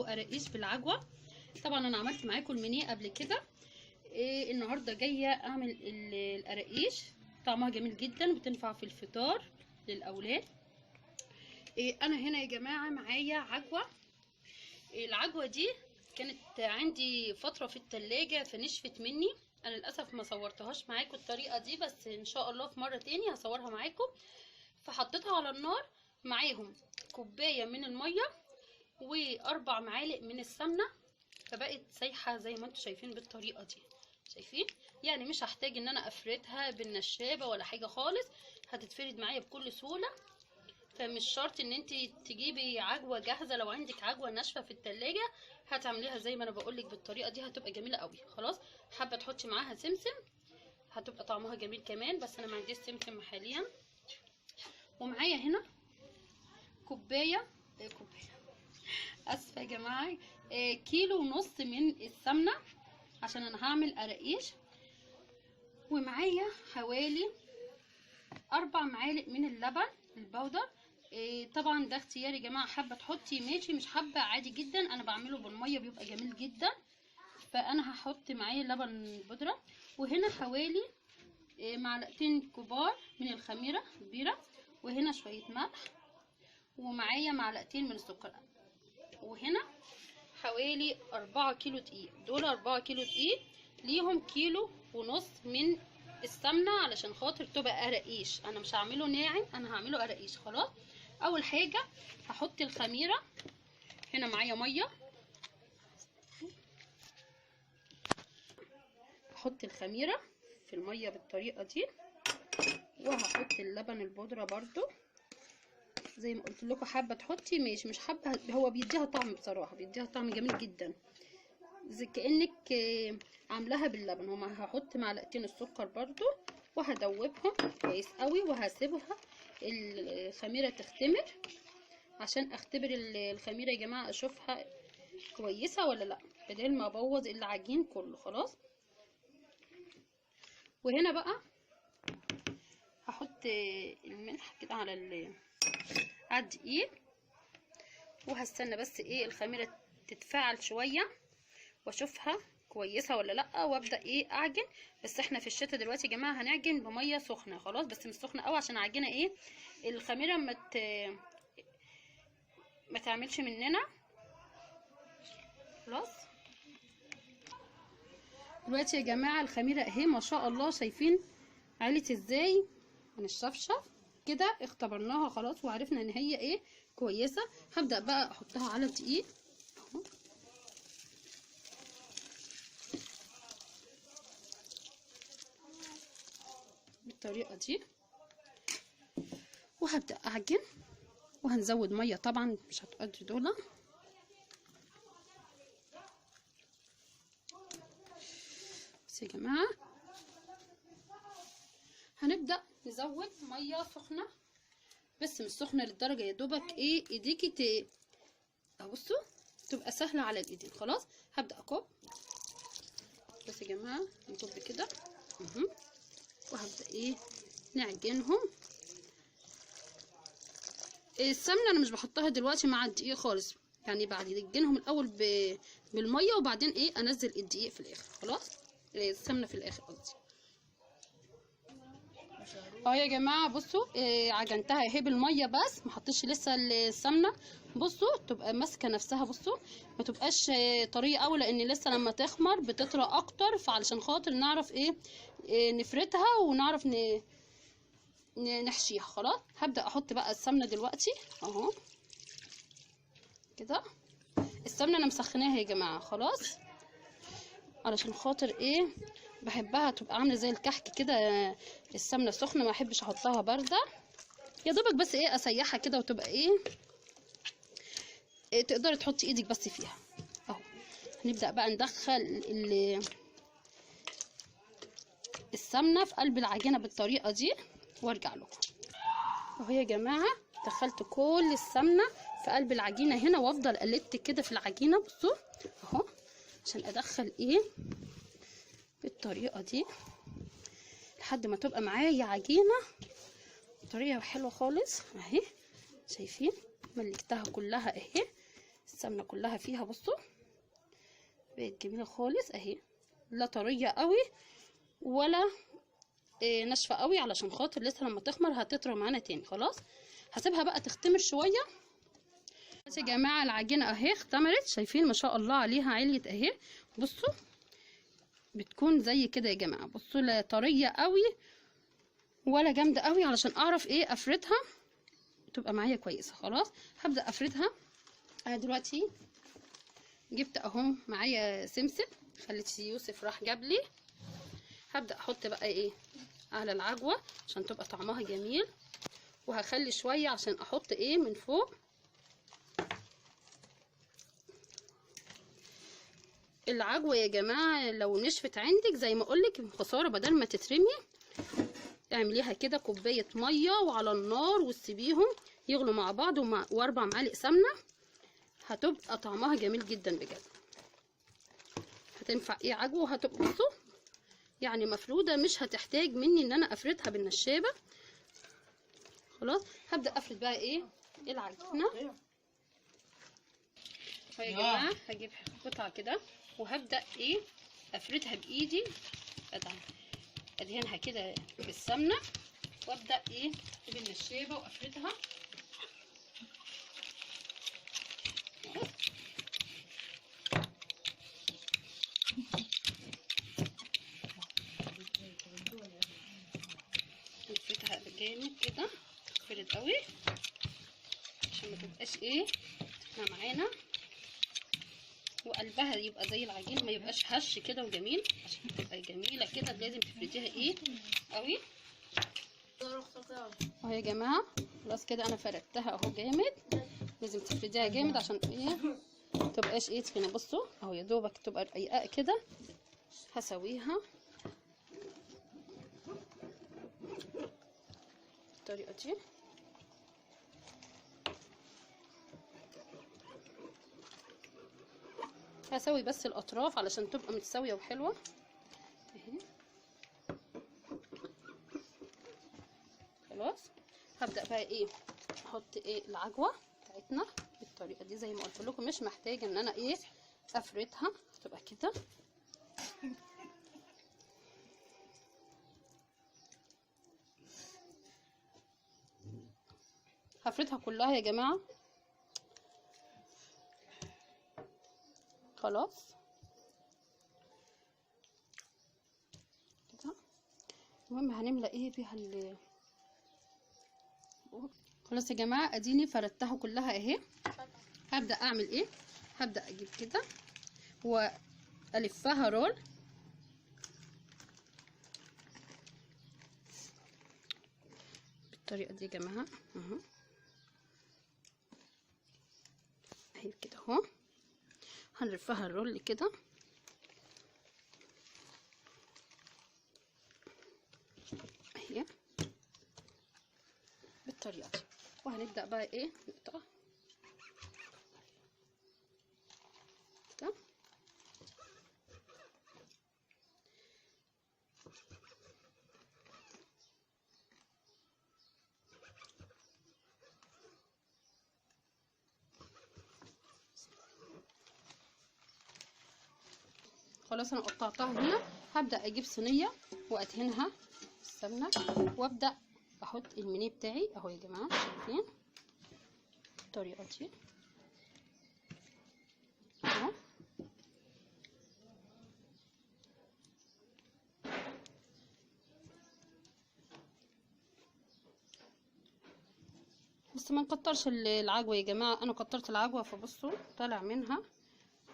قراقيش بالعجوه. طبعا انا عملت معاكم المنيه قبل كده. النهارده جايه اعمل القراقيش. طعمها جميل جدا وبتنفع في الفطار للاولاد. انا هنا يا جماعه معايا عجوه. العجوه دي كانت عندي فتره في التلاجة فنشفت مني. انا للاسف ما صورتهاش معاكم الطريقه دي، بس ان شاء الله في مره تاني هصورها معاكم. فحطيتها على النار معاهم كوبايه من الميه و4 معالق من السمنه، فبقت سايحه زي ما انتم شايفين بالطريقه دي. شايفين؟ يعني مش هحتاج ان انا افردها بالنشابه ولا حاجه خالص، هتتفرد معايا بكل سهوله. فمش شرط ان انت تجيبي عجوه جاهزه، لو عندك عجوه ناشفه في التلاجة هتعمليها زي ما انا بقولك بالطريقه دي، هتبقى جميله قوي. خلاص، حابه تحطي معاها سمسم هتبقى طعمها جميل كمان، بس انا ما عنديش سمسم حاليا. ومعايا هنا كوبايه اسفه يا جماعه، كيلو ونص من السمنه عشان انا هعمل قراقيش. ومعايا حوالي 4 معالق من اللبن البودر. طبعا ده اختياري يا جماعه، حابه تحطي ماشي، مش حابه عادي جدا. انا بعمله بالميه بيبقى جميل جدا، فانا هحط معايا لبن بودره. وهنا حوالي معلقتين كبار من الخميره كبيره، وهنا شويه ملح، ومعايا معلقتين من السكر. وهنا حوالي 4 كيلو دقيق. دول 4 كيلو دقيق ليهم كيلو ونص من السمنه علشان خاطر تبقى قراقيش. انا مش هعمله ناعم، انا هعمله قراقيش. خلاص، اول حاجه هحط الخميره. هنا معايا ميه، هحط الخميره في الميه بالطريقه دي، وهحط اللبن البودره برضو زي ما قلت لكم. حابه تحطي ماشي، مش حابه هو بيديها طعم، بصراحه بيديها طعم جميل جدا زي كأنك عاملاها باللبن. هما هحط معلقتين السكر برضو وهدوبهم كويس قوي، وهسيبها الخميره تختمر عشان اختبر الخميره يا جماعه، اشوفها كويسه ولا لا، بدل ما ابوظ العجين كله. خلاص، وهنا بقى هحط الملح كده على الدقيق، وهستنى بس الخميره تتفاعل شويه واشوفها كويسه ولا لا، وابدا اعجن. بس احنا في الشتاء دلوقتي يا جماعه هنعجن بميه سخنه. خلاص، بس مش سخنه قوي عشان عجينه الخميره ما تعملش مننا. خلاص، دلوقتي يا جماعه الخميره اهي ما شاء الله، شايفين علت ازاي من الشفشف كده. اختبرناها خلاص وعرفنا ان هي كويسه. هبدا بقى احطها على الدقيق اهو بالطريقه دي، وهبدا اعجن. وهنزود ميه طبعا، مش هتقضي دول. بس يا جماعه هنبدا نزود ميه سخنه، بس مش سخنه للدرجه يا دوبك ايديكي بصوا تبقى سهله على الايدين. خلاص، هبدا اكب. بس يا جماعه نكب كده وهبدا نعجنهم. السمنه انا مش بحطها دلوقتي مع الدقيق خالص، يعني بعد نعجنهم الاول بالميه، وبعدين انزل الدقيق في الاخر. خلاص، السمنه في الاخر قصدي. يا جماعه بصوا، عجنتها اهي بالميه بس ما حطيتش لسه السمنه. بصوا تبقى ماسكه نفسها، بصوا ما تبقاش طريه قوي، لان لسه لما تخمر بتطرى اكتر، فعلشان خاطر نعرف نفردها ونعرف نحشيها. خلاص، هبدا احط بقى السمنه دلوقتي اهو كده. السمنه انا مسخناها يا جماعه خلاص، علشان خاطر بحبها تبقى عامله زي الكحك كده. السمنه سخنه، ما احبش احطها بارده، يا دوبك بس اسيحها كده وتبقى تقدري تحطي ايدك بس فيها اهو. هنبدا بقى ندخل السمنه في قلب العجينه بالطريقه دي وارجع لكم اهو. يا جماعه دخلت كل السمنه في قلب العجينه هنا، وافضل اقلب كده في العجينه. بصوا اهو عشان ادخل بالطريقه دي لحد ما تبقى معايا عجينه طريقه حلوه خالص اهي. شايفين ملكتها كلها اهي السمنه كلها فيها. بصوا بقت جميله خالص اهي، لا طريه قوي ولا ناشفه قوي، علشان خاطر لسه لما تخمر هتطرى معانا تاني. خلاص هسيبها بقى تختمر شويه. بس يا جماعه العجينه اهي اختمرت، شايفين ما شاء الله عليها عليت اهي. بصوا بتكون زي كده يا جماعه. بصوا لا طريه قوي ولا جامده قوي، علشان اعرف ايه افردها تبقى معايا كويسه. خلاص هبدا افردها. انا دلوقتي جبت اهو معايا سمسم، خليت يوسف راح جاب لي. هبدا احط بقى ايه على العجوه عشان تبقى طعمها جميل، وهخلي شويه عشان احط ايه من فوق. العجوه يا جماعه لو نشفت عندك زي ما اقولك خساره، بدل ما تترمي اعمليها كده كوبايه ميه وعلى النار وتسيبيهم يغلوا مع بعض و4 معالق سمنه، هتبقى طعمها جميل جدا بجد. هتنفع ايه عجوه، وهتبقى بصوا يعني مفروده، مش هتحتاج مني ان انا افردها بالنشابه. خلاص هبدا افرد بقى ايه العجينه. يا جماعه هجيب قطعه كده وهبدا ايه افردها بايدي، ادهنها كده بالسمنه وابدا ايه بالنشابه وافردها. نفردها جامد كده، تفرد قوي عشان ما تبقاش ايه معانا، وقلبها يبقى زي العجين، ما يبقاش هش كده وجميل. عشان تبقى جميله كده لازم تفرديها ايه قوي اهو يا جماعه. خلاص كده انا فردتها اهو جامد، لازم تفرديها جامد عشان ايه متبقاش ايه تخينه. بصوا اهو يا دوبك تبقى رقيقه كده. هسويها بالطريقه دي. هسوي بس الاطراف علشان تبقى متساويه وحلوه اهي. خلاص هبدا بقى ايه احط ايه العجوه بتاعتنا بالطريقه دي زي ما قلت لكم، مش محتاجه ان انا ايه افردها، تبقى كده. هفردها كلها يا جماعه. خلاص كده. المهم هنملى ايه بيها خلاص يا جماعه اديني فردتها كلها اهي. هبدا اعمل ايه، هبدا اجيب كده والفها رول بالطريقه دي يا جماعه اهو اهي كده اهو. هنلفها الرول كده اهي بالطريقه دي، وهنبدا بقى ايه نقطع كده. خلاص انا قطعتها هنا. هبدا اجيب صينيه وادهنها بالسمنه وابدا احط المينيه بتاعي اهو يا جماعه، شايفين بالطريقه دي اهو. بس ما نكترش العجوه يا جماعه، انا كترت العجوه فبصوا طالع منها،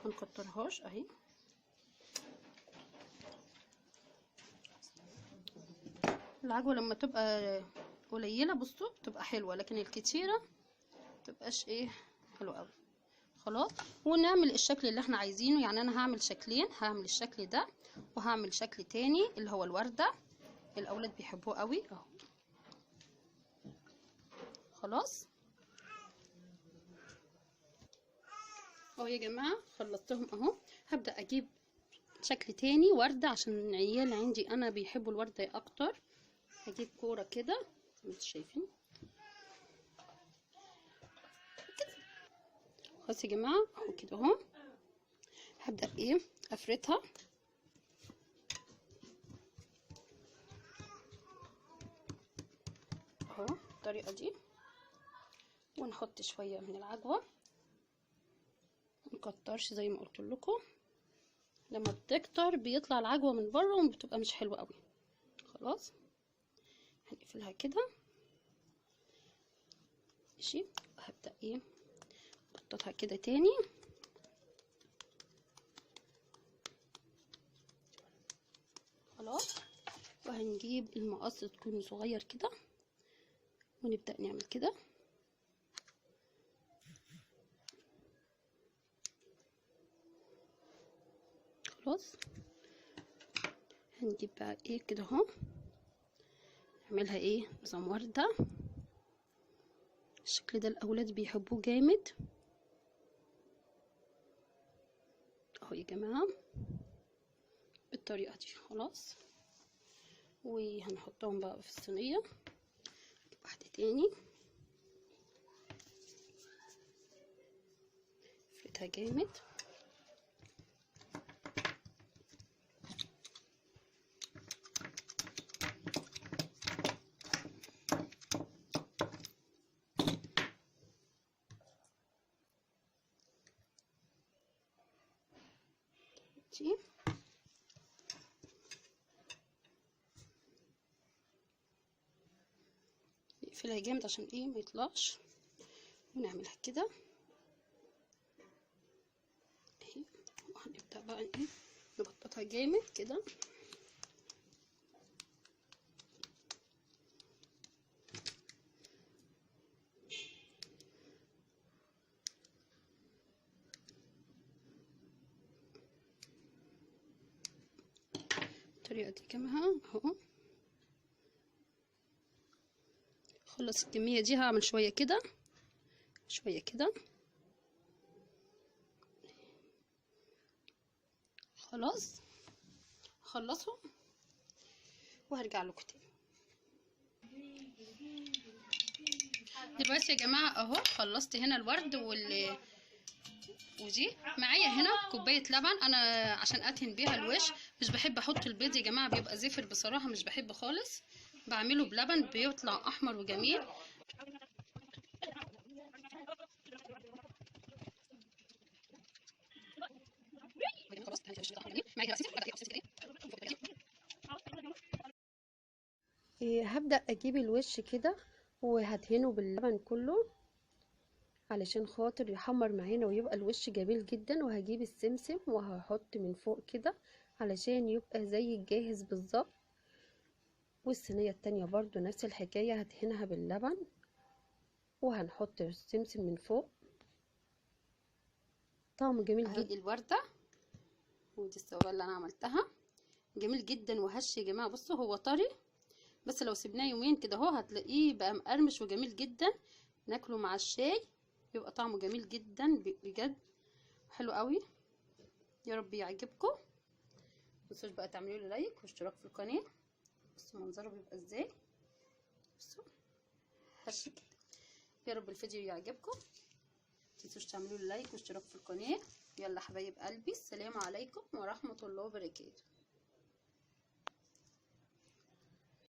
ما نكترهاش اهي. العجوه لما تبقى قليله بصوا تبقى حلوه، لكن الكتيره متبقاش ايه حلوه قوي. خلاص ونعمل الشكل اللي احنا عايزينه. يعني انا هعمل شكلين، هعمل الشكل ده وهعمل شكل تاني اللي هو الورده، الاولاد بيحبوه قوي اهو. خلاص اهو يا جماعه خلصتهم اهو. هبدا اجيب شكل تاني ورده عشان العيال عندي انا بيحبوا الورده اكتر. هجيب كوره كده زي ما انتم شايفين. خلاص يا جماعه اهو كده اهو. هبدا ايه افردها اهو بالطريقه دي، ونحط شويه من العجوه، مكترش زي ما قلت لكم. لما بتكتر بيطلع العجوه من بره وبتبقى مش حلوه قوي. خلاص هنقفلها كده ماشي. هبدا ايه ابططها كده تاني. خلاص، وهنجيب المقص تكون صغير كده ونبدا نعمل كده. خلاص هنجيب بقى ايه كده اهو، نعملها ايه نظام ورده. الشكل ده الاولاد بيحبوه جامد اهو يا جماعه بالطريقه دي. خلاص، وهنحطهم بقى في الصينيه. نجيب واحده تاني نفردها جامد. نقفلها جامد عشان ايه ما يطلعش، ونعملها كده اهي. وهنبدأ بقى ايه نبططها جامد كده. بالطريقة دي كمان اهو. خلص الكمية دي هعمل شوية كده شوية كده. خلاص خلصهم وهرجع لكم تاني. دلوقتي يا جماعة اهو خلصت هنا الورد ودي معايا هنا كوبايه لبن. انا عشان ادهن بيها الوش مش بحب احط البيض يا جماعه، بيبقى زفر بصراحه، مش بحب خالص. بعمله بلبن بيطلع احمر وجميل. هبدأ اجيب الوش كده وهدهنه باللبن كله علشان خاطر يحمر معانا ويبقى الوش جميل جدا. وهجيب السمسم وهحط من فوق كده علشان يبقى زي الجاهز بالظبط. والصينية التانية برضو نفس الحكاية، هدهنها باللبن وهنحط السمسم من فوق. طعمه جميل جدا. الوردة ودي السوا اللي انا عملتها جميل جدا وهش يا جماعة. بصوا هو طري، بس لو سيبناه يومين كده اهو هتلاقيه بقى مقرمش وجميل جدا. ناكله مع الشاي بيبقى طعمه جميل جدا بجد، حلو قوي. يا رب يعجبكم. متنسوش بقى تعملوا لي لايك واشتراك في القناه. بصوا منظره بيبقى ازاي، بصوا هش كده. يا رب الفيديو يعجبكم. متنسوش تعملوا لي لايك واشتراك في القناه. يلا حبايب قلبي، السلام عليكم ورحمه الله وبركاته.